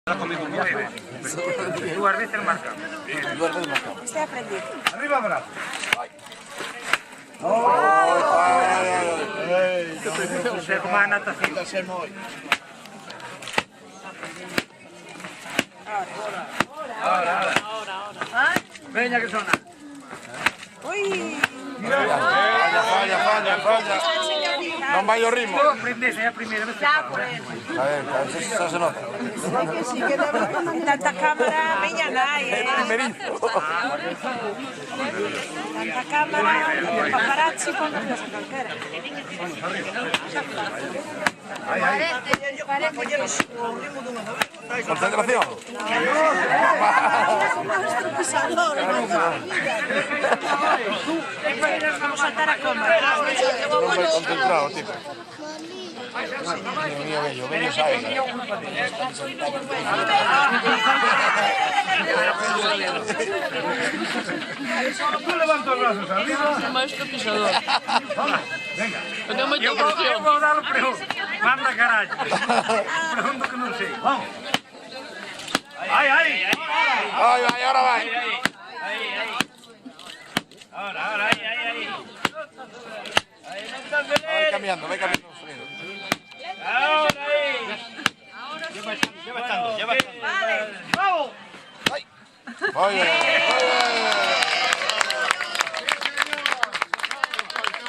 Tú arbitras marca. Estoy aprendiendo. Arriba, brazo. Você como a natación. Ahora. Venga que sona. Uy. Falla. Non vai o ritmo. Tú aprendes, a primeira vez que Ya, pues. A ver, xa se nota. Tanta cámara, miña nai, Primerizo. Tanta cámara, paparazzi, cuando te a calquera. Concentración. Vamos a saltar a cámara. Non vai concentrado, tipo. Bello sabe. Tú levanta os brazos arriba. Maestro pisador. Venga. Eu tenho moita Eu presión. vou dar o pregunto. Manda caralho. Pregunto que non sei. Vamos. Ai. Vai, ahora vai. Ahora, aí. Vai cambiando o sonido. Ahora aí. Lleva estando. Vale. Vai.